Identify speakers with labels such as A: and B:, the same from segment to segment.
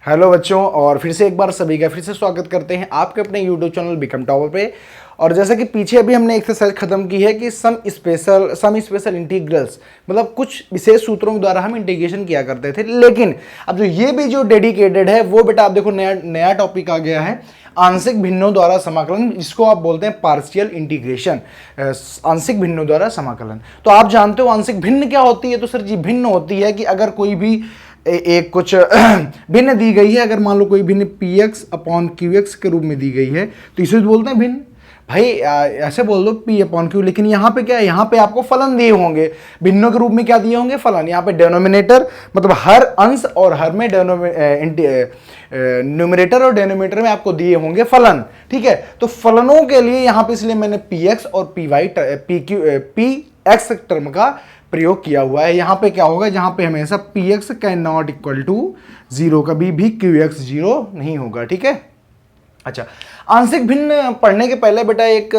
A: Hello बच्चों, और फिर से एक बार सभी का फिर से स्वागत करते हैं आपके अपने यूट्यूब चैनल बिकम टॉपर पे। और जैसा कि पीछे अभी हमने एक्सरसाइज खत्म की है कि सम स्पेशल इंटीग्रल्स, मतलब कुछ विशेष सूत्रों के द्वारा हम इंटीग्रेशन किया करते थे। लेकिन अब जो डेडिकेटेड है वो बेटा आप देखो नया टॉपिक आ गया है, आंशिक भिन्नों द्वारा समाकलन, जिसको आप बोलते हैं पार्शियल इंटीग्रेशन, आंशिक भिन्नों द्वारा समाकलन। तो आप जानते हो आंशिक भिन्न क्या होती है? तो सर जी भिन्न होती है कि अगर कोई भी एक कुछ भिन्न दी गई है, अगर मान लो कोई भिन्न px अपॉन qx के रूप में दी गई है तो इसे बोलते हैं भिन्न। भाई ऐसे बोल दो p अपॉन q, लेकिन यहाँ पे क्या है, यहाँ पे आपको फलन दिए होंगे, भिन्नों के रूप में क्या दिए होंगे, फलन। यहाँ पे डेनोमिनेटर मतलब हर अंश और हर में न्यूमरेटर और डेनोमिनेटर में आपको दिए होंगे फलन। ठीक है, तो फलनों के लिए यहाँ पे इसलिए मैंने px और px टर्म का प्रयोग किया हुआ है। यहां पे क्या होगा, जहां पे हमेशा px can not equal to 0, कभी भी qx 0 नहीं होगा। ठीक है, अच्छा, आंशिक भिन्न पढ़ने के पहले बेटा एक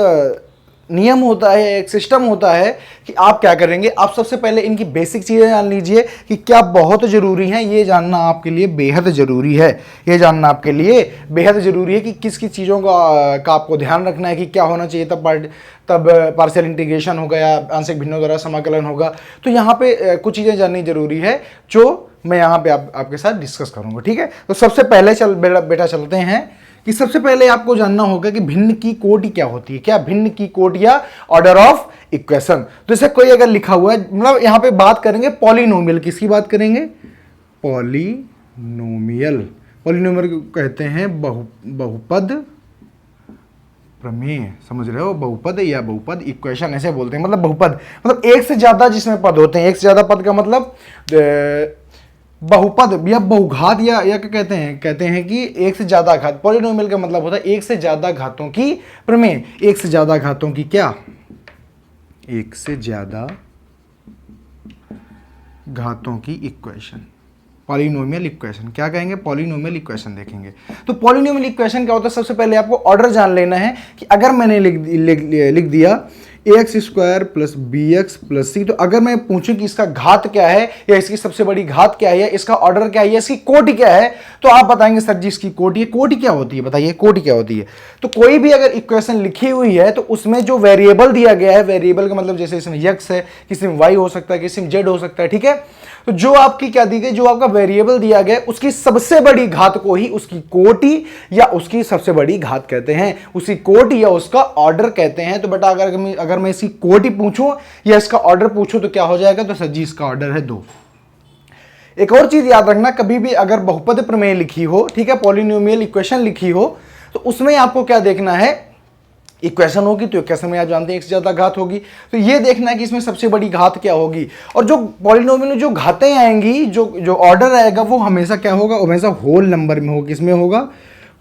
A: नियम होता है, एक सिस्टम होता है कि आप क्या करेंगे, आप सबसे पहले इनकी बेसिक चीजें जान लीजिए कि क्या बहुत जरूरी है। ये जानना आपके लिए बेहद जरूरी है, ये जानना आपके लिए बेहद जरूरी है कि किस किस चीज़ों का आपको ध्यान रखना है कि क्या होना चाहिए, तब पार्शियल इंटीग्रेशन होगा या आंशिक भिन्नों द्वारा समाकलन होगा। तो यहाँ पे कुछ चीज़ें जाननी जरूरी है जो मैं यहाँ पे आपके साथ डिस्कस करूँगा। ठीक है, तो सबसे पहले बेटा चलते हैं कि सबसे पहले आपको जानना होगा कि भिन्न की कोटि क्या होती है। क्या भिन्न की कोटि या ऑर्डर ऑफ इक्वेशन। तो इसे कोई अगर लिखा हुआ है, मतलब यहाँ पे बात करेंगे पॉलिनोमियल, किसकी बात करेंगे, पॉलिनोमियल। पॉलिनोमियल कहते हैं बहुपद प्रमेय, समझ रहे हो, बहुपद या बहुपद इक्वेशन ऐसे बोलते हैं। मतलब बहुपद मतलब एक से ज्यादा जिसमें पद होते हैं, एक से ज्यादा पद का मतलब बहुपद या बहुघात या क्या कहते हैं कि एक से ज्यादा घात। पॉलिनोमियल का मतलब होता है एक से ज्यादा घातों की प्रमेय, एक से ज्यादा घातों की क्या, एक से ज्यादा घातों की इक्वेशन, पॉलिनोमियल इक्वेशन। क्या कहेंगे, पॉलिनोमियल इक्वेशन देखेंगे। तो पॉलिनोमियल इक्वेशन क्या होता है, सबसे पहले आपको ऑर्डर जान लेना है कि अगर मैंने लिख दिया ax square plus bx plus c, तो अगर मैं पूछूं कि इसका घात क्या है या इसकी सबसे बड़ी घात क्या है या इसका ऑर्डर क्या है या इसकी कोटि क्या है, तो आप बताएंगे सर जी इसकी कोटि है। कोटि क्या होती है बताइए, कोटि क्या होती है। तो कोई भी अगर इक्वेशन लिखी हुई है तो उसमें जो वेरिएबल दिया गया है, वेरिएबल का मतलब जैसे इसमें x है, किसी में y हो सकता है, किसी में z हो सकता है। ठीक है, तो जो आपकी क्या दी गई, जो आपका वेरिएबल दिया गया उसकी सबसे बड़ी घात को ही उसकी कोटि या उसकी सबसे बड़ी घात कहते हैं, उसकी कोटि या उसका ऑर्डर कहते हैं। तो बेटा अगर मैं इसकी कोटि पूछूं या इसका ऑर्डर पूछूं तो क्या हो जाएगा, तो सर जी इसका ऑर्डर है 2। एक और चीज याद रखना, कभी भी अगर बहुपद प्रमेय लिखी हो, ठीक है, पॉलिनोमियल इक्वेशन लिखी हो, तो उसमें आपको क्या देखना है, इक्वेशन होगी तो इक्वेशन में आप जानते हैं एक से ज्यादा घात होगी, तो ये देखना है कि इसमें सबसे बड़ी घात क्या होगी। और जो पॉलिनोमियल में जो घातें आएंगी, जो ऑर्डर आएगा वो हमेशा क्या होगा, हमेशा होल नंबर में होगा। किसमें होगा,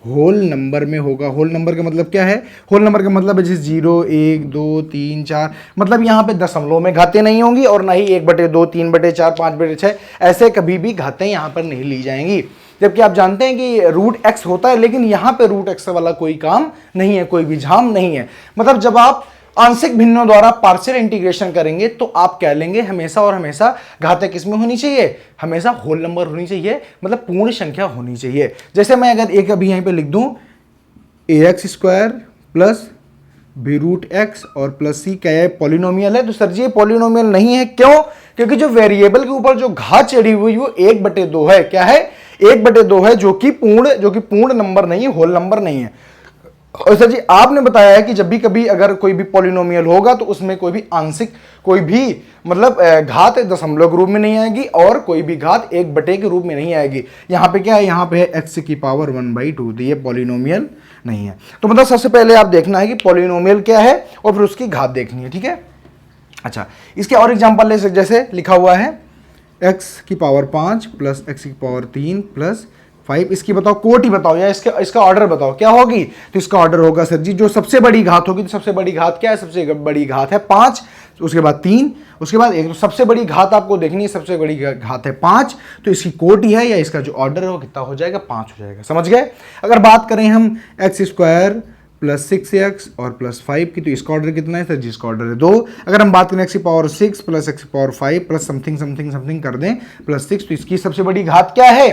A: होल नंबर में होगा। होल नंबर का मतलब क्या है, होल नंबर का मतलब है जैसे 0 1 2 3 4, मतलब यहाँ पे दशमलव में घातें नहीं होंगी और ना ही 1/2 3/4 5/6 ऐसे कभी भी घातें यहाँ पर नहीं ली जाएंगी। जबकि आप जानते हैं कि रूट एक्स होता है, लेकिन यहां पे रूट एक्स वाला कोई काम नहीं है, कोई भी झाम नहीं है। मतलब जब आप आंशिक भिन्नों द्वारा पार्शियल इंटीग्रेशन करेंगे तो आप कह लेंगे हमेशा और हमेशा घातें किसमें होनी चाहिए, हमेशा होल नंबर होनी चाहिए, मतलब पूर्ण संख्या होनी चाहिए। जैसे मैं अगर एक अभी यहीं पे लिख दूं ax square plus B root X और प्लस सी, क्या है, पॉलिनोमियल है। तो सर जी ये पॉलिनोमियल नहीं है, क्यों, क्योंकि जो वेरिएबल के ऊपर जो घात चढ़ी हुई वो 1/2 है। क्या है, 1/2 है, जो कि पूर्ण नंबर नहीं है, होल नंबर नहीं है। और सर जी आपने बताया है कि जब भी कभी अगर कोई भी पॉलिनोमियल होगा तो उसमें कोई भी आंशिक, कोई भी मतलब घात दशमलव के रूप में नहीं आएगी और कोई भी घात 1/2 के रूप में नहीं आएगी। यहाँ पे क्या है, यहाँ पे है x की पावर 1/2, तो ये पॉलिनोमियल नहीं है। तो मतलब सबसे पहले आप देखना है कि पॉलिनोमियल क्या है और फिर उसकी घात देखनी है। ठीक है, अच्छा, इसके और एग्जाम्पल ले, जैसे लिखा हुआ है x की पावर 5 प्लस x की पावर 3 प्लस 5, इसकी बताओ कोटि बताओ या इसका ऑर्डर बताओ क्या होगी। तो इसका ऑर्डर होगा सर जी जो सबसे बड़ी घात होगी, तो सबसे बड़ी घात क्या है, सबसे बड़ी घात है 5, उसके बाद 3, उसके बाद 1। तो सबसे बड़ी घात आपको देखनी है, सबसे बड़ी घात है 5, तो इसकी कोटि है या इसका जो ऑर्डर है वो कितना हो जाएगा, 5 हो जाएगा। समझ गए। अगर बात करें हम x स्क्वायर प्लस 6x और प्लस 5 की, तो इसका ऑर्डर कितना है सर जी? इसका ऑर्डर है 2। अगर हम बात करें x की पावर 6 प्लस x की power 5 plus something something something कर दें प्लस 6, तो इसकी सबसे बड़ी घात क्या है?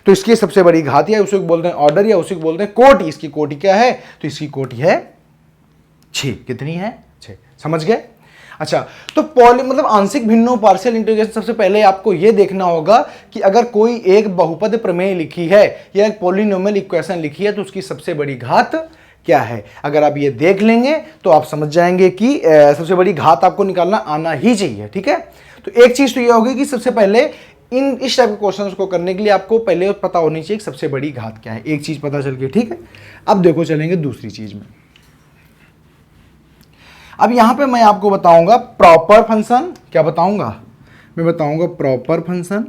A: तो इसकी सबसे बड़ी घात या उसी को बोलते हैं ऑर्डर या उसी को बोलते हैं कोटि। इसकी कोटि क्या है? तो इसकी कोटि है 6। कितनी है? 6। समझ गए? अच्छा, तो पॉली मतलब आंशिक भिन्नों पार्शियल इंटीग्रेशन, सबसे पहले आपको यह देखना होगा कि अगर कोई एक बहुपद प्रमेय लिखी है या एक पॉलिनोमियल इक्वेशन लिखी है तो उसकी सबसे बड़ी घात क्या है। अगर आप ये देख लेंगे तो आप समझ जाएंगे कि सबसे बड़ी घात आपको निकालना आना ही चाहिए। ठीक है, तो एक चीज तो ये होगी कि सबसे पहले इस टाइप के क्वेश्चंस को करने के लिए आपको पहले पता होनी चाहिए कि सबसे बड़ी घात क्या है। एक चीज पता चल गई। ठीक है, अब देखो चलेंगे दूसरी चीज में। अब यहां पे मैं आपको बताऊंगा प्रॉपर फंक्शन। क्या बताऊंगा? मैं बताऊंगा प्रॉपर फंक्शन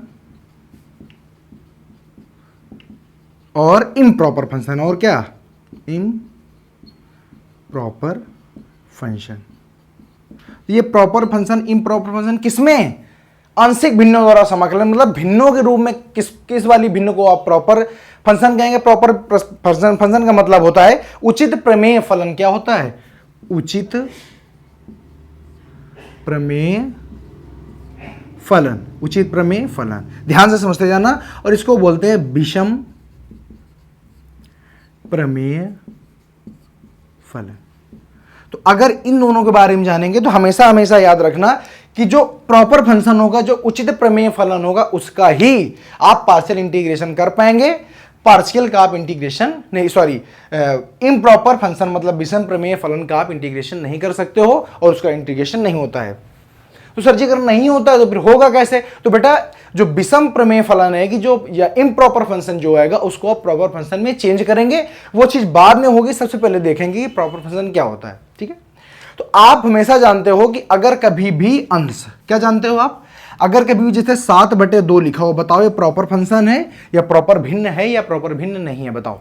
A: और इम्प्रॉपर फंक्शन। और क्या? Improper function. ये प्रॉपर फंक्शन इम्प्रॉपर फंक्शन किसमें? आंशिक भिन्नों द्वारा समाकलन, मतलब भिन्नों के रूप में किस वाली भिन्न को आप प्रॉपर फंक्शन कहेंगे? प्रॉपर फंक्शन का मतलब होता है उचित प्रमेय फलन। क्या होता है? उचित प्रमेय फलन। उचित प्रमेय फलन, ध्यान से समझते जाना। और इसको बोलते हैं विषम प्रमेय फलन। तो अगर इन दोनों के बारे में जानेंगे तो हमेशा हमेशा याद रखना कि जो प्रॉपर फंक्शन होगा, जो उचित प्रमेय फलन होगा, उसका ही आप पार्शियल इंटीग्रेशन कर पाएंगे। पार्शियल का आप इंटीग्रेशन नहीं, सॉरी, इम्प्रॉपर फंक्शन मतलब विषम प्रमेय फलन का आप इंटीग्रेशन नहीं कर सकते हो और उसका इंटीग्रेशन नहीं होता है। तो सर जी अगर नहीं होता है तो फिर होगा कैसे? तो बेटा जो विषम प्रमेय फलन है कि जो या इम्प्रॉपर फंक्शन जो आएगा उसको आप प्रॉपर फंक्शन में चेंज करेंगे। वो चीज बाद में होगी, सबसे पहले देखेंगे कि प्रॉपर फंक्शन क्या होता है। ठीक है, तो आप हमेशा जानते हो कि अगर कभी भी अंश, क्या जानते हो आप? अगर कभी भी जैसे 7/2 लिखा हो, बताओ ये प्रॉपर फंक्शन है या प्रॉपर भिन्न है या प्रॉपर भिन्न नहीं है? बताओ।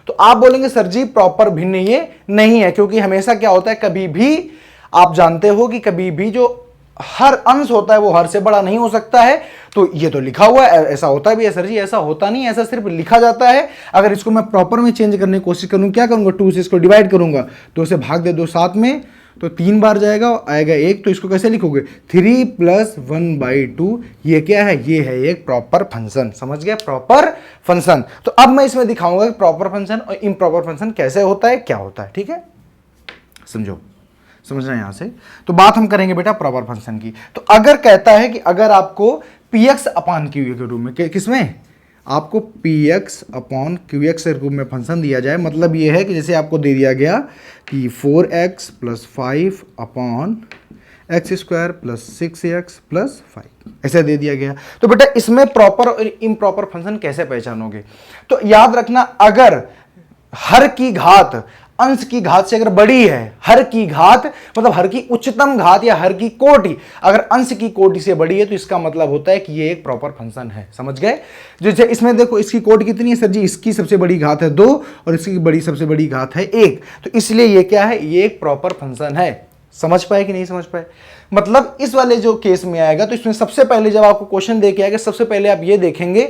A: तो आप बोलेंगे सर जी प्रॉपर भिन्न ये नहीं है, क्योंकि हमेशा क्या होता है, कभी भी आप जानते हो कि कभी भी जो हर अंश होता है वो हर से बड़ा नहीं हो सकता है। तो ये तो लिखा हुआ है, ऐसा होता भी है सर जी? ऐसा होता नहीं, ऐसा सिर्फ लिखा जाता है। अगर इसको मैं प्रॉपर में चेंज करने की कोशिश करूं, क्या करूंगा? 2 से इसको डिवाइड करूंगा, 2 से भाग दे दो 7 में, तो 3 बार जाएगा, आएगा 1। तो इसको कैसे लिखोगे? 3 + 1/2। ये क्या है? ये है एक प्रॉपर फंक्शन। समझ गया? Proper function. तो अब मैं इसमें दिखाऊंगा कि प्रॉपर फंक्शन और इम्प्रॉपर फंक्शन कैसे होता है, क्या होता है। ठीक है, समझो, समझना यहां से। तो बात हम करेंगे बेटा प्रॉपर फंक्शन की। तो अगर कहता है कि अगर आपको px/qx के रूप में, किसमें? आपको px/qx के रूप में फंक्शन दिया जाए, मतलब ये है कि जैसे आपको दे दिया गया कि 4x + 5/x² + 6x + 5, ऐसे दे दिया गया। तो बेटा इसमें प्रॉपर और इम्प्रॉपर फंक्शन कैसे पहचानोगे? तो याद रखना, अगर हर की घात अंश की घात से अगर बड़ी है, हर की घात मतलब हर की उच्चतम घात या हर की कोटि अगर अंश की कोटि से बड़ी है तो इसका मतलब होता है कि ये एक प्रॉपर फंक्शन है। समझ गए? जैसे इसमें देखो, इसकी कोटि कितनी है सर जी? इसकी सबसे बड़ी घात है 2 और इसकी सबसे बड़ी घात है 1। तो इसलिए ये क्या है? ये एक प्रॉपर फंक्शन है। समझ पाए कि नहीं समझ पाए? मतलब इस वाले जो केस में आएगा तो इसमें सबसे पहले जब आपको क्वेश्चन दे के आएगा, सबसे पहले आप ये देखेंगे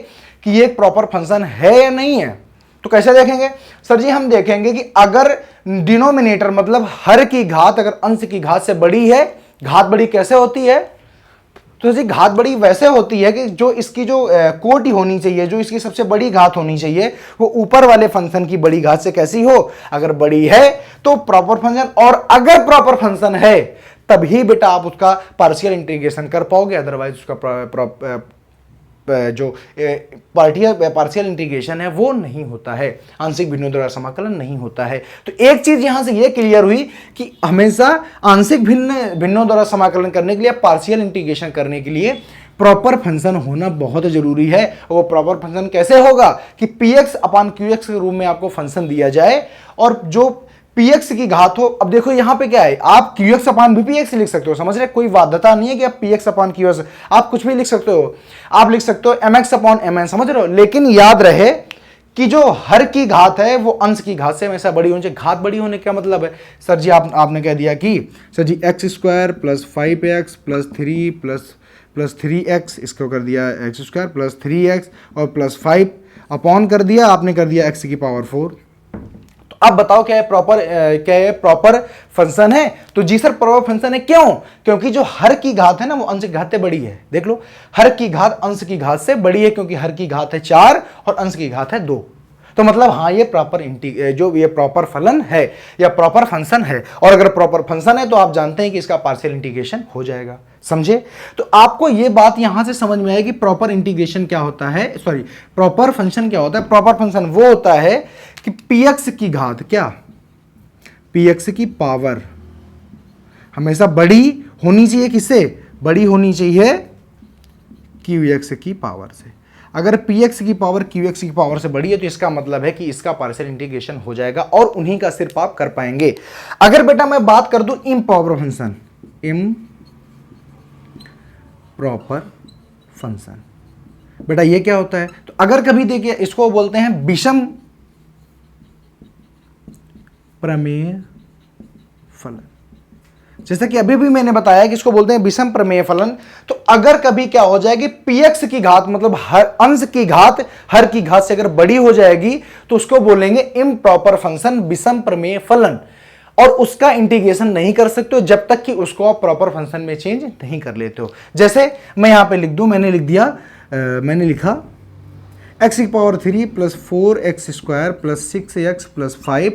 A: कि ये एक प्रॉपर फंक्शन है या नहीं है। तो कैसे देखेंगे सर जी? हम देखेंगे कि अगर डिनोमिनेटर मतलब हर की घात अगर अंश की घात से बड़ी है, घात बड़ी कैसे होती है? तो जी घात बड़ी वैसे होती है कि जो इसकी जो कोटि होनी चाहिए, जो इसकी सबसे बड़ी घात होनी चाहिए, वो ऊपर वाले फंक्शन की बड़ी घात से कैसी हो? अगर बड़ी है तो प्रॉपर फंक्शन। और अगर प्रॉपर फंक्शन है तभी बेटा आप उसका पार्शियल इंटीग्रेशन कर पाओगे, अदरवाइज उसका जो पार्शियल इंटीग्रेशन है वो नहीं होता है, आंशिक भिन्नों द्वारा समाकलन नहीं होता है। तो एक चीज यहां से ये क्लियर हुई कि हमेशा आंशिक भिन्नों द्वारा समाकलन करने के लिए, पार्शियल इंटीग्रेशन करने के लिए प्रॉपर फंक्शन होना बहुत जरूरी है। वो प्रॉपर फंक्शन कैसे होगा कि px/qx के रूप में आपको फंक्शन दिया जाए और जो px की घात हो। अब देखो यहां पे क्या है, आप qx/px लिख सकते हो, समझ रहे? कोई बाध्यता नहीं है कि आप px/qx, आप कुछ भी लिख सकते हो। आप लिख सकते हो mx/mn, समझ रहे हो? लेकिन याद रहे कि जो हर की घात है वो अंश की घात से हमेशा बड़ी होनी चाहिए। घात बड़ी होने का मतलब है सर जी आपने कह दिया कि सर जी x² + 5x + 3 + 3x, इसको कर दिया x² + 3x और +5 अपॉन कर दिया, आपने कर दिया x⁴। तो अब बताओ क्या ये प्रॉपर फंक्शन है? तो जी सर प्रॉपर फंक्शन है। क्यों? क्योंकि जो हर की घात है ना वो अंश की घात से बड़ी है। देख लो, हर की घात अंश की घात से बड़ी है, क्योंकि हर की घात है 4 और अंश की घात है 2। तो मतलब हाँ, ये प्रॉपर फलन है या प्रॉपर फंक्शन है। और अगर प्रॉपर फंक्शन है तो आप जानते हैं कि इसका पार्शियल इंटीग्रेशन हो जाएगा। समझे? तो आपको ये बात यहां से समझ में आए कि प्रॉपर इंटीग्रेशन क्या होता है, सॉरी प्रॉपर फंक्शन क्या होता है। प्रॉपर फंक्शन वो होता है कि px की घात, क्या px की पावर हमेशा बड़ी होनी चाहिए, किससे? बड़ी होनी चाहिए qx की पावर से। अगर px की पावर qx की पावर से बड़ी है तो इसका मतलब है कि इसका पार्शियल इंटीग्रेशन हो जाएगा और उन्हीं का सिर्फ आप कर पाएंगे। अगर बेटा मैं बात कर दूं इम्प्रॉपर फंक्शन, इम्प्रॉपर फंक्शन, बेटा ये क्या होता है? तो अगर कभी देखिए, इसको बोलते हैं विषम प्रमेय फलन। जैसा कि अभी भी मैंने बताया कि इसको बोलते हैं विषम प्रमेय फलन। तो अगर कभी क्या हो जाएगी, px की घात मतलब हर अंश की घात हर की घात से अगर बड़ी हो जाएगी तो उसको बोलेंगे इम्प्रॉपर फंक्शन, विषम प्रमेय फलन। और उसका इंटीग्रेशन नहीं कर सकते हो जब तक कि उसको आप प्रॉपर फंक्शन में चेंज नहीं कर लेते हो। जैसे मैं यहां पे लिख दूं, मैंने लिखा x की power 3 plus 4x square plus 6x plus 5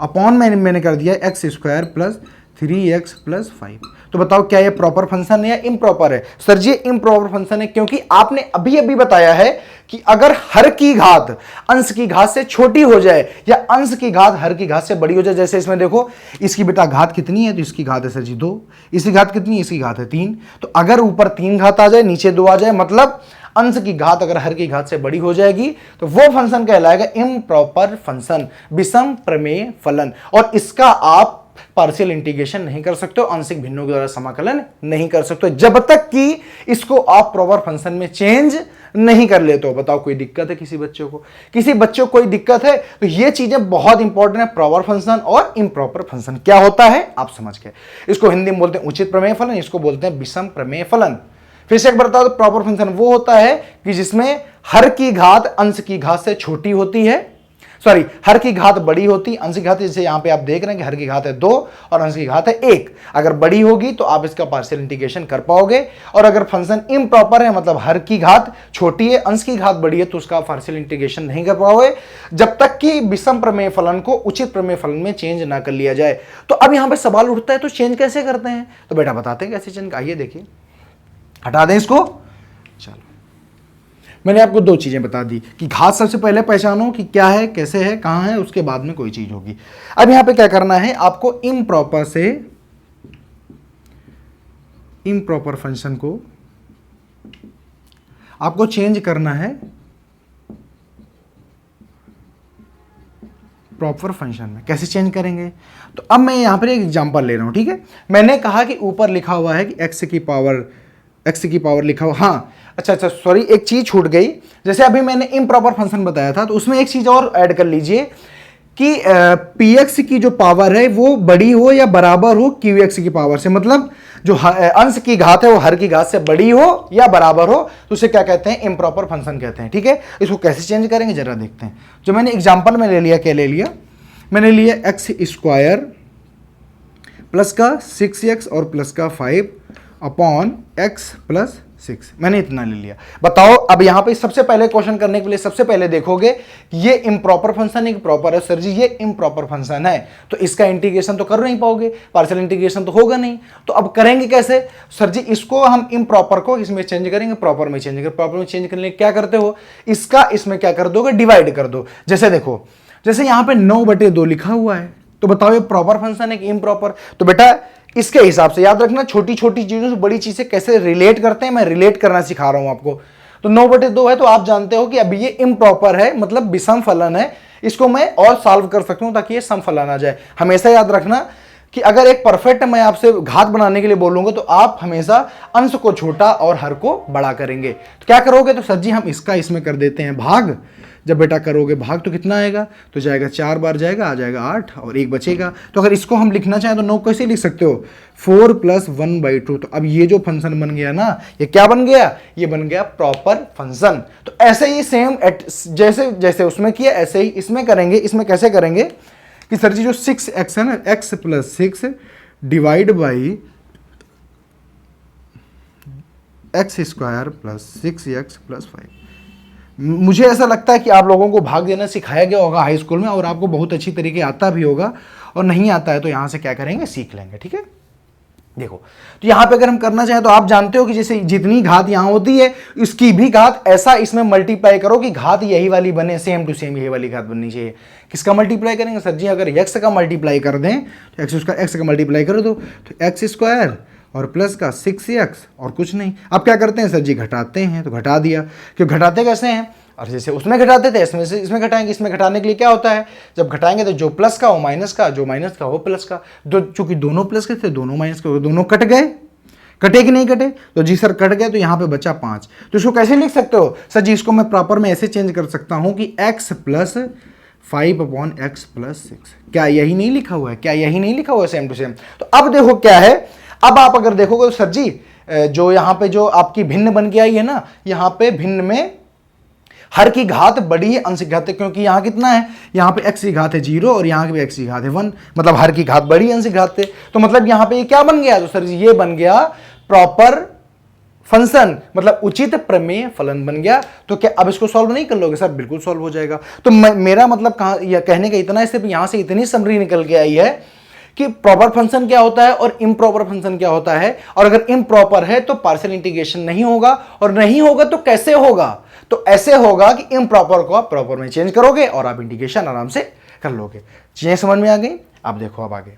A: upon मैंने कर दिया x square plus 3x plus 5। तो बताओ क्या ये प्रॉपर फंक्शन है या इम्प्रॉपर है? सर जी इम्प्रॉपर फंक्शन है, क्योंकि आपने अभी अभी बताया है कि अगर हर की घात अंश की घात से छोटी हो जाए या अंश की घात हर की घात से बड़ी हो जाए। जैसे इसमें देखो, इसकी बेटा घात कितनी है? तो इसकी घात है सर जी 2। इसकी घात कितनी है? इसकी घात है 3। तो अगर ऊपर 3 घात आ जाए, नीचे 2 आ जाए, मतलब अंश की घात अगर हर की घात से बड़ी हो जाएगी तो वो फंक्शन कहलाएगा इम्प्रॉपर फंक्शन, विषम प्रमेय फलन। और इसका आप पार्शियल इंटीग्रेशन नहीं कर सकते हो, आंशिक भिन्नों के द्वारा समाकलन नहीं कर सकते हो, जब तक कि इसको आप प्रॉपर फंक्शन में चेंज नहीं कर लेते हो। बताओ कोई दिक्कत है किसी बच्चे को? कोई दिक्कत है? तो ये चीजें बहुत इंपॉर्टेंट है, प्रॉपर फंक्शन और इम्प्रॉपर फंक्शन क्या होता है आप समझ गए। इसको हिंदी में बोलते हैं उचित प्रमेय फलन, इसको बोलते हैं विषम प्रमेय फलन। फिर से एक बार बता दो, प्रॉपर फंक्शन वो होता है कि जिसमें हर की घात अंश की घात से छोटी होती है, सॉरी हर की घात बड़ी होती, अंश की घात, जैसे यहां पे आप देख रहे हैं कि हर की घात है 2 और अंश की घात है 1। अगर बड़ी होगी तो आप इसका पार्शियल इंटीग्रेशन कर पाओगे। और अगर फंक्शन इम्प्रॉपर है, मतलब हर की घात छोटी है, अंश की घात बड़ी है, तो उसका पार्शियल इंटीग्रेशन नहीं कर पाओगे जब तक कि विषम प्रमेय फलन को उचित प्रमेय फलन में चेंज ना कर लिया जाए। तो अब यहां पर सवाल उठता है, तो चेंज कैसे करते हैं? तो बेटा बताते हैं कैसे चेंज। आइए देखिए, हटा दें इसको। चलो, मैंने आपको 2 चीजें बता दी कि घात सबसे पहले पहचानो कि क्या है, कैसे है, कहां है, उसके बाद में कोई चीज होगी। अब यहां पे क्या करना है आपको, इम्प्रॉपर से इम्प्रॉपर फंक्शन को आपको चेंज करना है प्रॉपर फंक्शन में। कैसे चेंज करेंगे? तो अब मैं यहां पर एक एग्जांपल ले रहा हूं, ठीक है। मैंने कहा कि ऊपर लिखा हुआ है कि x की पावर लिखा हुआ, हाँ अच्छा सॉरी, एक चीज छूट गई। जैसे अभी मैंने इम्प्रॉपर फंक्शन बताया था, तो उसमें एक चीज और ऐड कर लीजिए कि px की जो पावर है वो बड़ी हो या बराबर हो qx की पावर से। मतलब जो अंश की घात है वो हर की घात से बड़ी हो या बराबर हो, तो उसे क्या कहते हैं? इम्प्रॉपर फंक्शन कहते हैं, ठीक है। इसको कैसे चेंज करेंगे जरा देखते हैं। जो मैंने एग्जाम्पल में ले लिया, क्या ले लिया? मैंने लिया x स्क्वायर प्लस का 6x और प्लस का 5 अपॉन x प्लस 6, मैंने इतना ले लिया। बताओ अब यहां पे सबसे पहले क्वेश्चन करने के लिए सबसे पहले देखोगे ये इम्प्रॉपर फंक्शन है कि प्रॉपर है? सर जी ये इम्प्रॉपर फंक्शन है, तो इसका इंटीग्रेशन तो कर नहीं पाओगे, पार्शियल इंटीग्रेशन तो होगा नहीं। तो अब करेंगे कैसे? सर जी इसको हम इम्प्रॉपर को इसमें चेंज करेंगे, प्रॉपर में चेंज करेंगे। प्रॉपर में चेंज करने क्या करते हो, इसका इसमें क्या कर दोगे? डिवाइड कर दो। जैसे देखो, जैसे यहां पे 9/2 लिखा हुआ है, तो बताओ ये प्रॉपर फंक्शन है कि इम्प्रॉपर? तो बेटा इसके हिसाब से याद रखना, छोटी छोटी चीजों से बड़ी चीजें कैसे रिलेट करते हैं, मैं रिलेट करना सिखा रहा हूं आपको। तो 9/2 है, तो आप जानते हो कि अभी ये इम्प्रॉपर है, मतलब विषम फलन है। इसको मैं और सॉल्व कर सकता हूं ताकि ये सम फलन आ जाए। हमेशा याद रखना कि अगर एक परफेक्ट मैं आपसे घात बनाने के लिए बोलूंगा तो आप हमेशा अंश को छोटा और हर को बड़ा करेंगे। तो क्या करोगे? तो सर जी हम इसका इसमें कर देते हैं भाग। जब बेटा करोगे भाग तो कितना आएगा? तो जाएगा 4 बार जाएगा, आ जाएगा 8 और 1 बचेगा। तो अगर इसको हम लिखना चाहें तो 9 कैसे लिख सकते हो? 4 + 1/2। तो अब ये जो फंक्शन बन गया ना, ये क्या बन गया? ये बन गया प्रॉपर फंक्शन। तो ऐसे ही सेम जैसे जैसे उसमें किया ऐसे ही इसमें करेंगे। इसमें कैसे करेंगे कि सर जी जो 6x है ना, x plus 6 divide by x square plus 6x plus 5। मुझे ऐसा लगता है कि आप लोगों को भाग देना सिखाया गया होगा हाई स्कूल में, और आपको बहुत अच्छी तरीके आता भी होगा, और नहीं आता है तो यहां से क्या करेंगे, सीख लेंगे। ठीक है, देखो तो यहां पे अगर हम करना चाहें तो आप जानते हो कि जैसे जितनी घात यहां होती है इसकी भी घात ऐसा इसमें मल्टीप्लाई करो कि घात यही वाली बने, सेम टू सेम यही वाली घात बननी चाहिए। किसका मल्टीप्लाई करेंगे सर जी, अगर x का मल्टीप्लाई कर दें तो x का मल्टीप्लाई करो तो एक्स स्क्वायर और प्लस का 6x और कुछ नहीं। अब क्या करते हैं सर जी, घटाते हैं, तो घटा दिया। क्यों घटाते कैसे हैं, और जैसे उसमें घटाते थे इसमें से इसमें घटाएंगे। इसमें घटाने के लिए क्या होता है, जब घटाएंगे तो जो प्लस का वो माइनस का, जो माइनस का वो प्लस का। तो चूंकि दोनों प्लस के थे दोनों माइनस के, दोनों कट गए, कटे कि नहीं कटे, तो जी सर कट गए, तो यहाँ पे बचा 5। तो इसको कैसे लिख सकते हो सर जी, इसको मैं प्रॉपर में ऐसे चेंज कर सकता हूँ कि x प्लस 5/x प्लस 6। क्या यही नहीं लिखा हुआ है, क्या यही नहीं लिखा हुआ है सेम टू सेम। तो अब देखो क्या है, अब आप अगर देखोगे तो सर जी जो यहाँ पे जो आपकी भिन्न बन के आई है ना, यहाँ पे भिन्न में हर की घात बड़ी है, अंश की घात है, क्योंकि यहाँ कितना है, यहाँ पे x की घात है 0 और यहाँ भी x की घात है 1, मतलब हर की घात बड़ी अंश की घात है। तो मतलब यहाँ पे ये क्या बन गया, तो सर जी ये बन गया प्रॉपर फंक्शन, मतलब उचित प्रमेय फलन बन गया। तो क्या अब इसको सॉल्व नहीं कर लोगे सर, बिल्कुल सॉल्व हो जाएगा। तो मेरा मतलब कहने का इतना है, सिर्फ यहाँ से इतनी समरी निकल के आई है कि प्रॉपर फंक्शन क्या होता है और इम्प्रॉपर फंक्शन क्या होता है, और अगर इम्प्रॉपर है तो पार्शियल इंटीग्रेशन नहीं होगा, और नहीं होगा तो कैसे होगा, तो ऐसे होगा कि इम्प्रॉपर को आप प्रॉपर में चेंज करोगे और आप इंटीग्रेशन आराम से कर लोगे। चीजें समझ में आ गई। आप देखो अब आगे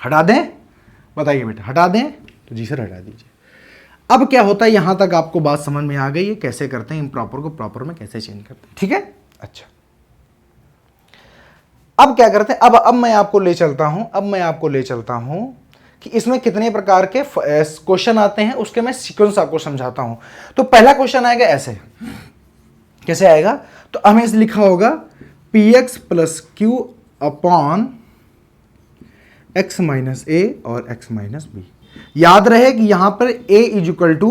A: हटा दें, बताइए बेटा हटा दें, तो जी सर हटा दीजिए। अब क्या होता है, यहां तक आपको बात समझ में आ गई है कैसे करते हैं, इम्प्रॉपर को प्रॉपर में कैसे चेंज करते हैं। ठीक है, अच्छा अब क्या करते हैं, अब मैं आपको ले चलता हूं कि इसमें कितने प्रकार के क्वेश्चन आते हैं, उसके मैं सीक्वेंस आपको समझाता हूं। तो पहला क्वेश्चन आएगा ऐसे, कैसे आएगा, तो हमें इसे लिखा होगा px plus q upon x minus ए और x माइनस बी। याद रहे कि यहां पर a is equal to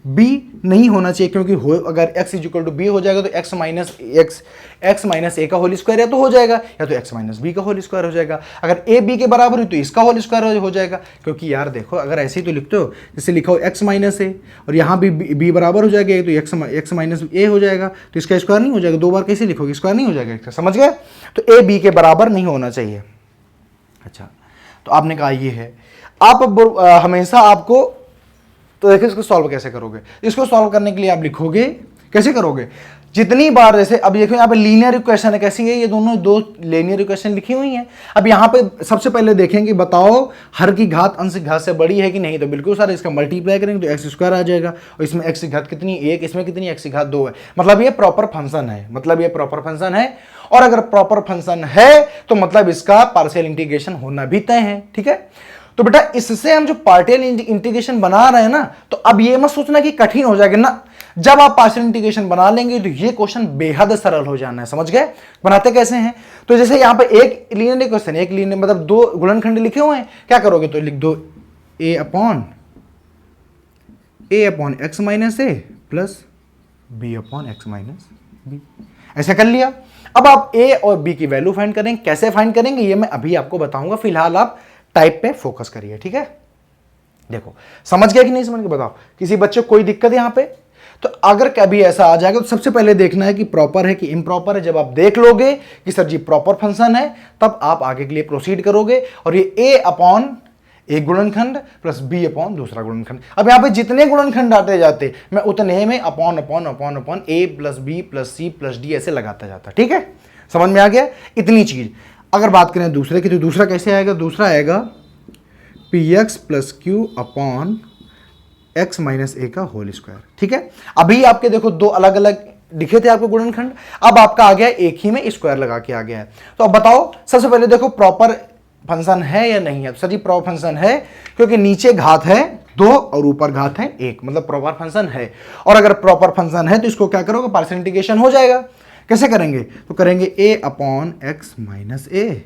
A: b नहीं होना चाहिए, क्योंकि अगर x is equal to B हो जाएगा तो x माइनस ए का होल स्क्वायर या तो हो जाएगा, या तो x माइनस बी का होल स्क्वायर हो जाएगा। अगर a b के बराबर हुई तो इसका होल स्क्वायर हो जाएगा। क्योंकि यार देखो, अगर ऐसे ही तो लिखते हो, जैसे लिखा हो x माइनस ए और यहाँ भी b बराबर हो जाएगा, तो x माइनस ए हो जाएगा, तो इसका स्क्वायर नहीं हो जाएगा। दो बार कैसे लिखोगे, स्क्वायर नहीं हो जाएगा, समझ गए। तो a b के बराबर नहीं होना चाहिए। अच्छा, तो आपने कहा ये है, आप हमेशा आपको, तो देखिए इसको सॉल्व कैसे करोगे। इसको सॉल्व करने के लिए आप लिखोगे, कैसे करोगे, जितनी बार, जैसे अब देखो यहाँ पे लीनियर इक्वेशन है, कैसी है, ये दोनों दो लीनियर इक्वेशन लिखी हुई हैं। अब यहाँ पे सबसे पहले देखेंगे, बताओ हर की घात अंश की घात से बड़ी है कि नहीं, तो बिल्कुल सर इसका मल्टीप्लाई करेंगे तो एक्स स्क्वायर आ जाएगा, और इसमें एक्स की घात कितनी, 1, इसमें कितनी, एक्स की घात 2 है। मतलब ये प्रॉपर फंक्शन है, और अगर प्रॉपर फंक्शन है तो मतलब इसका पार्शियल इंटीग्रेशन होना भी तय है। ठीक है, तो बेटा इससे हम जो पार्शियल इंटीग्रेशन बना रहे हैं ना, तो अब ये मत सोचना कि कठिन हो जाएगा ना, जब आप पार्शियल इंटीग्रेशन बना लेंगे तो ये क्वेश्चन बेहद सरल हो जाना है। समझ गए, बनाते कैसे हैं, तो जैसे यहां पे एक लीनियर इक्वेशन, एक लीनियर मतलब दो गुणनखंड लिखे हुए हैं, क्या करोगे, तो लिख दो a upon x minus A plus b upon x minus B, ऐसे कर लिया। अब आप a और b की वैल्यू फाइंड करेंगे, कैसे फाइंड करेंगे ये मैं अभी आपको बताऊंगा, फिलहाल आप टाइप पे फोकस करिए। ठीक है, देखो समझ गया कि नहीं समझ गया, बताओ किसी बच्चे को कोई दिक्कत है यहां पे। तो अगर कभी ऐसा आ जाएगा तो सबसे पहले देखना है कि प्रॉपर है कि इम्प्रॉपर है। जब आप देख लोगे कि सर जी प्रॉपर फंक्शन है, तब आप आगे के लिए प्रोसीड करोगे, और ये a अपॉन एक गुणनखंड प्लस b अपॉन दूसरा गुणनखंड। अब यहाँ पे जितने गुणनखंड आते जाते मैं उतने में upon upon upon upon a plus b plus c plus d ऐसे लगाता जाता। ठीक है, समझ में आ गया इतनी चीज। अगर बात करें दूसरे की, तो दूसरा कैसे आएगा, दूसरा आएगा px plus q upon x minus a का होल स्क्वायर। ठीक है, अभी आपके देखो दो अलग अलग दिखे थे आपको गुणनखंड, अब आपका आ गया एक ही में स्क्वायर लगा के आ गया है। तो अब बताओ, सबसे पहले देखो प्रॉपर फंक्शन है या नहीं है। सर जी प्रॉपर फंक्शन है, क्योंकि नीचे घात है 2 और ऊपर घात है 1, मतलब प्रॉपर फंक्शन है। और अगर प्रॉपर फंक्शन है तो इसको क्या करोगे, पार्शियल इंटीग्रेशन हो जाएगा। कैसे करेंगे, तो करेंगे a अपॉन एक्स माइनस ए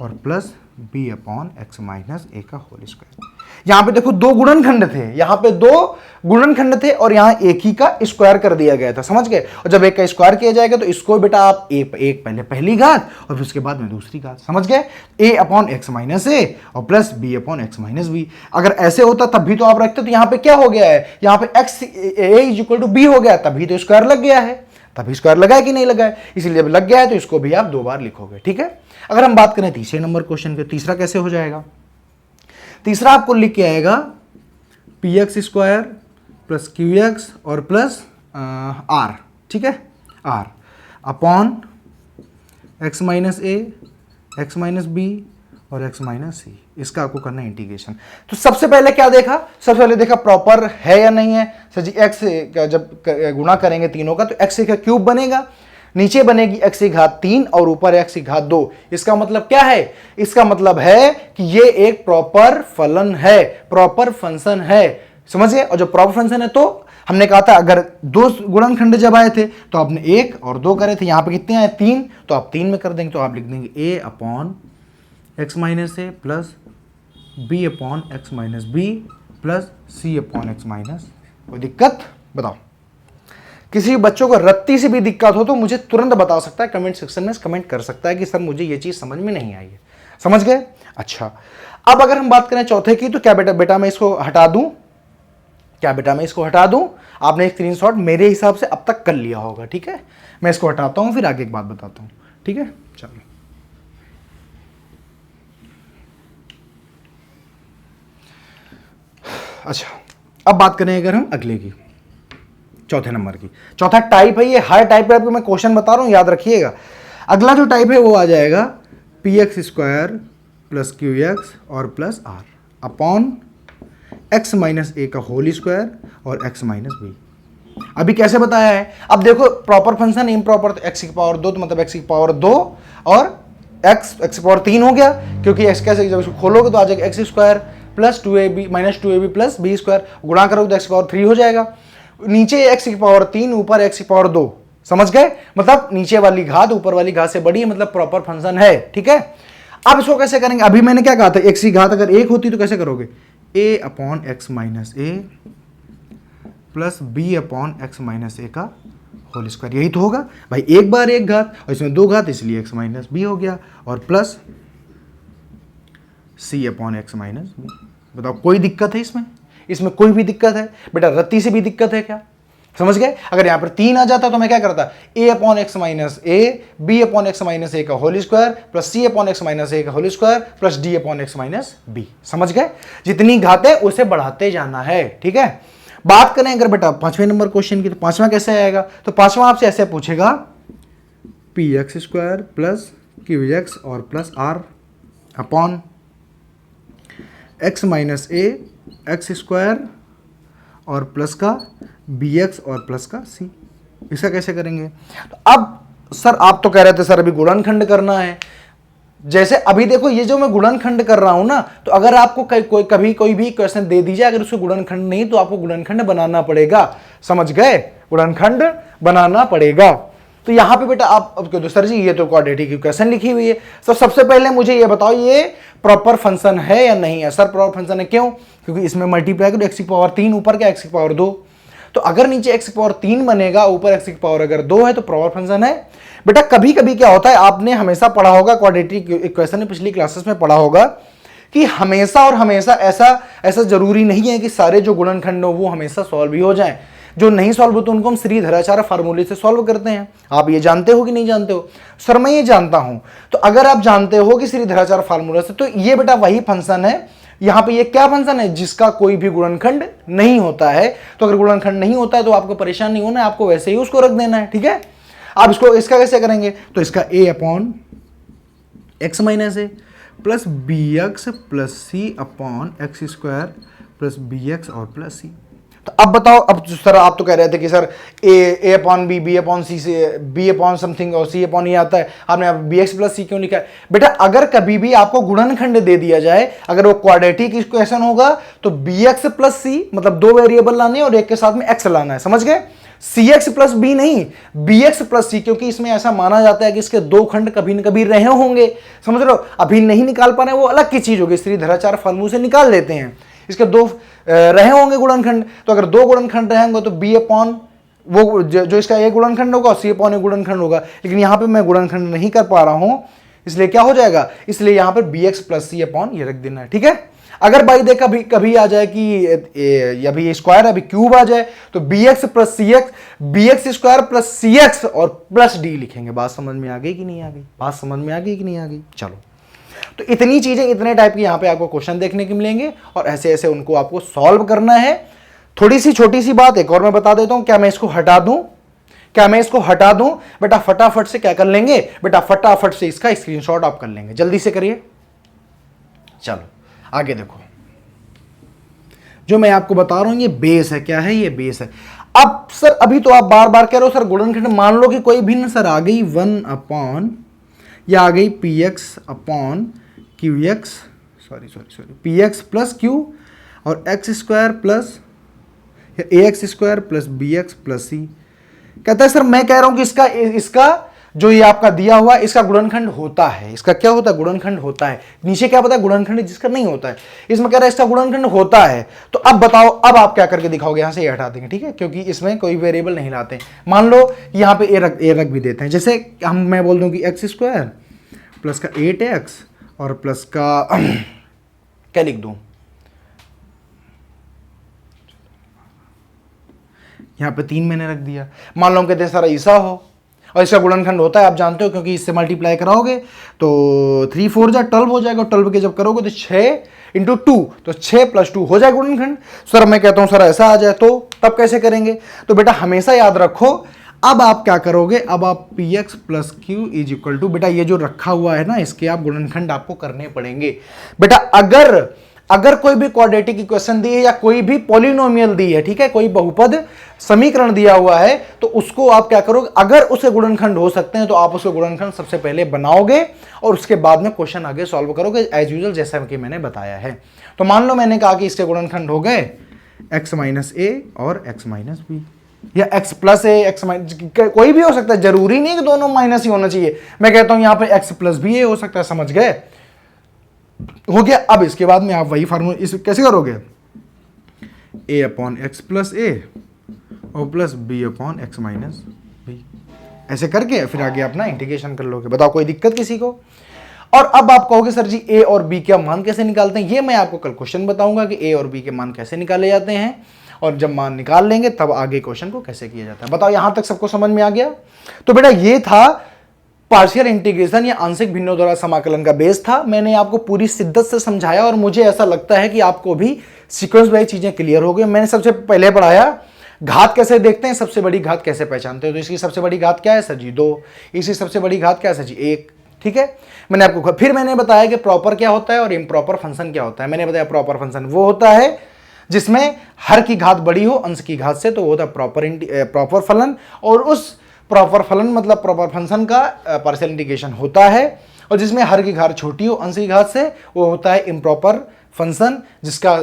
A: और plus B upon x minus a का होल स्क्वायर। यहां पे देखो दो गुणनखंड थे, यहां पे दो गुणनखंड थे और यहां एक ही का स्क्वायर कर दिया गया था, समझ गए। और जब एक का स्क्वायर किया जाएगा तो इसको बेटा आप एक पहले पहली घात और फिर उसके बाद में दूसरी घात, समझ गए। ए अपॉन एक्स माइनस ए और plus B upon x minus B. अगर ऐसे होता तब भी तो आप रखते, तो यहां पे क्या हो गया है, यहां पे X A is equal to B हो गया, तभी तो स्क्वायर लग गया है, तभी स्क्वायर लगा है कि नहीं लगा है, इसलिए जब लग गया है तो इसको भी आप दो बार लिखोगे, ठीक है। अगर हम बात करें तीसरे नंबर क्वेश्चन के, तीसरा कैसे हो जाएगा, तीसरा आपको लिख के आएगा P x square plus Q x और प्लस आर, ठीक है, R upon x minus A, X minus B और एक्स माइनस सी। इसका आपको करना है इंटीग्रेशन। तो सबसे पहले क्या देखा, सबसे पहले देखा प्रॉपर है या नहीं है। सर जी एक्स जब गुणा करेंगे तीनों का तो एक्स का क्यूब बनेगा, नीचे बनेगी एक्स की घात 3 और ऊपर एक्स की घात 2। इसका मतलब क्या है, इसका मतलब है कि ये एक प्रॉपर फलन है, प्रॉपर फंक्शन है, समझ गए। और जब प्रॉपर फंक्शन है तो हमने कहा था अगर दो गुणनखंड जब आए थे तो आपने 1 और 2 करे थे, यहां पे कितने आए 3, तो आप 3 में कर देंगे, तो आप लिख देंगे a upon x minus A plus B upon x minus b plus c upon x minus. कोई दिक्कत बताओ, किसी बच्चों को रत्ती से भी दिक्कत हो तो मुझे तुरंत बता सकता है, कमेंट सेक्शन में कमेंट कर सकता है कि सर मुझे ये चीज समझ में नहीं आई है, समझ गए। अच्छा, अब अगर हम बात करें चौथे की, तो क्या बेटा मैं इसको हटा दूं, क्या बेटा मैं इसको हटा दूं। आपने एक स्क्रीनशॉट मेरे हिसाब से अब तक कर लिया होगा, ठीक है। मैं इसको हटाता हूं फिर आगे एक बात बताता हूं, ठीक है। चलो अच्छा, अब बात करें अगर हम अगले की, चौथे नंबर की। चौथा टाइप है, ये हर टाइप पे आपको मैं क्वेश्चन बता रहा हूं, याद रखिएगा। अगला जो टाइप है वो आ जाएगा p x square plus Q x और plus are upon x minus a का होल स्क्वायर और एक्स माइनस बी। अभी कैसे बताया है, अब देखो प्रॉपर फंक्शन, इम्प्रॉपर तो एक्स की पावर 2 तो मतलब एक्स की पावर 2 और एक्स की पावर 3 हो गया, क्योंकि एक्स कैसे जब इसको खोलोगे तो आ जाएगा X square plus 2ab minus 2ab plus B square, गुणा करोगे तो एक्स की पावर 3 हो जाएगा। नीचे एक्स की पावर 3 ऊपर एक्स की पावर 2, समझ गए। मतलब नीचे वाली घात ऊपर वाली घात से बड़ी है, मतलब प्रॉपर फंक्शन है, ठीक है। अब इसको कैसे करेंगे, अभी मैंने क्या कहा था, एक्स की घात अगर 1 होती तो कैसे करोगे, a upon x minus A plus B upon x minus a का होल स्क्वायर, यही तो होगा भाई, एक बार एक घात और इसमें दो घात, इसलिए एक्स माइनस बी हो गया और plus c upon x minus B. बताओ कोई दिक्कत है इसमें, इसमें कोई भी दिक्कत है बेटा, रत्ती से भी दिक्कत है क्या, समझ गए। अगर यहां पर 3 आ जाता तो मैं क्या करता, a upon x minus a b upon x minus a का whole square plus c upon x minus a का whole square plus d upon x minus b, समझ गए। जितनी घातें उसे बढ़ाते जाना है, ठीक है। बात करें अगर बेटा 5वें नंबर क्वेश्चन की, तो 5वां कैसे आएगा, तो 5वां आपसे ऐसे पूछेगा P x square plus Q x और plus are upon x minus A x square और प्लस का बी एक्स और प्लस का सी। इसका कैसे करेंगे, तो अब सर आप तो कह रहे थे सर अभी गुणनखंड करना है, जैसे अभी देखो ये जो मैं गुणनखंड कर रहा हूं ना, तो अगर आपको कभी कोई भी क्वेश्चन दे दीजिए, अगर उसको गुणनखंड नहीं तो आपको गुणनखंड बनाना पड़ेगा, समझ गए, गुणनखंड बनाना पड़ेगा। तो यहां पे बेटा आप अब कह दो सर जी ये तो क्वाड्रेटिक इक्वेशन लिखी हुई है, तो सबसे पहले मुझे ये बताओ ये प्रॉपर फंक्शन है या नहीं है। सर प्रॉपर फंक्शन है, क्यों, क्योंकि इसमें मल्टीप्लाई करो एक्स की पावर 3 ऊपर क्या एक्स की पावर 2, तो अगर नीचे एक्स की पावर 3 बनेगा ऊपर एक्स की पावर अगर 2 है तो प्रॉपर फंक्शन है। बेटा कभी कभी क्या होता है, आपने हमेशा पढ़ा होगा क्वाड्रेटिक इक्वेशन में, पिछली क्लासेस में पढ़ा होगा कि हमेशा और हमेशा ऐसा जरूरी नहीं है कि सारे जो गुणनखंड हो वो हमेशा सॉल्व ही हो जाएं। जो नहीं सॉल्व होते उनको हम श्रीधराचार्य फार्मूले से सॉल्व करते हैं। आप ये जानते हो कि नहीं जानते हो, सर मैं ये जानता हूं। तो अगर आप जानते हो कि श्रीधराचार्य फार्मूले से, तो ये बेटा वही फंक्शन है। यहां पे ये क्या फंक्शन है, जिसका कोई भी गुणनखंड नहीं होता है। तो अगर गुणनखंड नहीं होता है तो आपको परेशान नहीं होना है, आपको वैसे ही उसको रख देना है, ठीक है। आप इसका कैसे करेंगे, तो इसका a upon x minus A plus b x plus c upon x square plus b x और प्लस सी। तो अब बताओ, अब सर आप तो कह रहे थे कि सर ए अपॉन बी अपॉन सी से बी अपॉन समथिंग और सी अपॉन ये आता है, आपने अब बी एक्स प्लस सी क्यों लिखा है। बेटा अगर कभी भी आपको गुणनखंड दे दिया जाए, अगर वो क्वाड्रेटिक इक्वेशन होगा तो बी एक्स प्लस सी मतलब दो वेरिएबल लाने और एक के साथ में एक्स लाना है, समझ गए। सी एक्स प्लस बी नहीं, बी एक्स प्लस सी, क्योंकि इसमें ऐसा माना जाता है कि इसके दो खंड कभी न कभी रहे होंगे, समझ रहे हो। अभी नहीं निकाल पा रहे वो अलग की चीज होगी, श्रीधराचार्य फॉर्मूले से निकाल लेते हैं, इसके दो रहे होंगे गुणनखंड। तो अगर दो गुणनखंड रहेंगे तो बी अपॉन वो जो इसका एक गुणनखंड होगा, सी अपॉन एक गुणनखंड होगा। लेकिन यहां पे मैं गुणनखंड नहीं कर पा रहा हूं, इसलिए क्या हो जाएगा, इसलिए यहां पर B x plus c upon ये रख देना है, ठीक है। अगर भाई देख कभी कभी आ जाए कि अभी स्क्वायर अभी क्यूब आ जाए, तो b x plus c x, b x square plus c x और प्लस डी लिखेंगे। बात समझ में आ गई कि नहीं आ गई, बात समझ में आ गई कि नहीं आ गई। चलो, तो इतनी चीजें, इतने टाइप की यहां पे आपको क्वेश्चन देखने को मिलेंगे और ऐसे ऐसे उनको आपको सॉल्व करना है। थोड़ी सी छोटी सी बात एक और मैं बता देता हूं, क्या मैं इसको हटा दूं, क्या मैं इसको हटा दूं, बेटा फटाफट से क्या कर लेंगे, बेटा फटाफट से इसका स्क्रीनशॉट आप कर लेंगे, जल्दी से करिए। चलो आगे देखो, जो मैं आपको बता रहा हूं ये बेस है, क्या है ये बेस है। अब सर अभी तो आप बार बार कह रहे हो सर गुणनखंड मान लो कि कोई भिन्न, सर आ गई 1 अपॉन, या आ गई p x upon q x, sorry p x plus q और x square plus a x square plus b x plus c. कहता है सर मैं कह रहा हूं कि इसका जो ये आपका दिया हुआ इसका गुणनखंड होता है, इसका क्या होता है, गुणनखंड होता है। नीचे क्या पता है, गुणनखंड जिसका नहीं होता है, इसमें कह रहा है इसका गुणनखंड होता है। तो अब बताओ, अब आप क्या करके दिखाओगे, यहां से ये हटा देंगे, ठीक है, क्योंकि इसमें कोई वेरिएबल नहीं लाते। मान लो यहां पे ए रख भी देते हैं, जैसे मैं बोल दूं कि एक्स स्क्वायर प्लस का 8x और प्लस का क्या लिख दूं, यहां पे 3 मैंने रख दिया। मान लो हम कहते हैं सर ऐसा हो और इसका गुणनखंड होता है, आप जानते हो क्योंकि इससे मल्टीप्लाई कराओगे तो 3 4 जा 12 हो जाएगा, 12 के जब करोगे तो 6 इंटू 2 तो 6 प्लस 2 हो जाएगा गुणनखंड। सर मैं कहता हूं सर ऐसा आ जाए तो तब कैसे करेंगे, तो बेटा हमेशा याद रखो, अब आप क्या करोगे, अब आप P x plus Q is equal to, बेटा ये जो रखा हुआ है ना इसके आप गुणनखंड आपको करने पड़ेंगे। बेटा अगर कोई भी क्वाड्रेटिक इक्वेशन दी है या कोई भी पॉलिनोमियल दी है, ठीक है, कोई बहुपद समीकरण दिया हुआ है, तो उसको आप क्या करोगे, अगर उसके गुणनखंड हो सकते हैं तो आप उसके गुणनखंड सबसे पहले बनाओगे और उसके बाद में क्वेश्चन आगे सॉल्व करोगे एज यूजुअल, जैसा कि मैंने बताया है। तो मान लो मैंने कहा कि इसके गुणनखंड हो गए x माइनस ए और x माइनस बी, या x plus a X minus, कोई भी हो सकता है, जरूरी नहीं कि दोनों माइनस ही होना चाहिए। मैं कहता हूं यहां पे x प्लस बी ए हो सकता है, समझ गए, हो गया। अब इसके बाद में आप वही फार्मूला इस कैसे करोगे, a upon X plus A और plus B upon x minus B, ऐसे करके फिर आगे अपना इंटीग्रेशन कर लोगे। बताओ कोई दिक्कत किसी को। और अब आप कहोगे सर जी a और b का मान कैसे निकालते हैं, ये मैं आपको कल क्वेश्चन बताऊंगा कि a और b के मान कैसे निकाले जाते हैं, और जब मान निकाल लेंगे तब आगे क्वेश्चन को कैसे किया जाता है। बताओ यहां तक सबको समझ में आ गया। तो बेटा ये था पार्शियल इंटीग्रेशन या आंशिक भिन्नों द्वारा समाकलन का बेस था। मैंने आपको पूरी शिद्दत से समझाया और मुझे ऐसा लगता है कि आपको भी सीक्वेंस वाइज चीजें क्लियर हो गई। मैंने सबसे पहले पढ़ाया घात कैसे देखते हैं, सबसे बड़ी घात कैसे पहचानते हैं। तो इसकी सबसे बड़ी घात क्या है सर जी 2, इसकी सबसे बड़ी घात क्या है सर जी 1, ठीक है। मैंने आपको फिर मैंने बताया कि प्रॉपर क्या होता है और इम्प्रॉपर फंक्शन क्या होता है। मैंने बताया प्रॉपर फंक्शन वो होता है जिसमें हर की घात बड़ी हो अंश की घात से, तो वो होता है प्रॉपर फलन, और उस प्रॉपर फलन मतलब प्रॉपर फंक्शन का पार्शियल इंटीग्रेशन होता है। और जिसमें हर की घात छोटी हो अंश की घात से, वो होता है इम्प्रॉपर फंक्शन, जिसका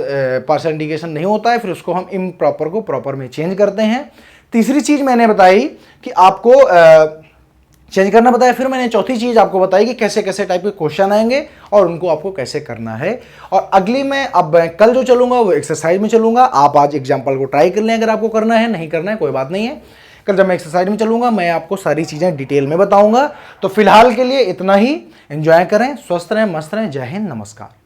A: पार्शियल इंटीग्रेशन नहीं होता है, फिर उसको हम इम्प्रॉपर को प्रॉपर में चेंज करते हैं। तीसरी चीज मैंने बताई कि आपको चेंज करना बताया। फिर मैंने चौथी चीज आपको बताई कि कैसे कैसे टाइप के क्वेश्चन आएंगे और उनको आपको कैसे करना है। और अगली में अब कल जो चलूंगा वो एक्सरसाइज में चलूंगा। आप आज एग्जाम्पल को ट्राई कर लें अगर आपको करना है, नहीं करना है कोई बात नहीं है। कल जब मैं एक्सरसाइज में चलूंगा मैं आपको सारी चीजें डिटेल में बताऊंगा। तो फिलहाल के लिए इतना ही। एंजॉय करें, स्वस्थ रहें, मस्त रहें। जय हिंद, नमस्कार।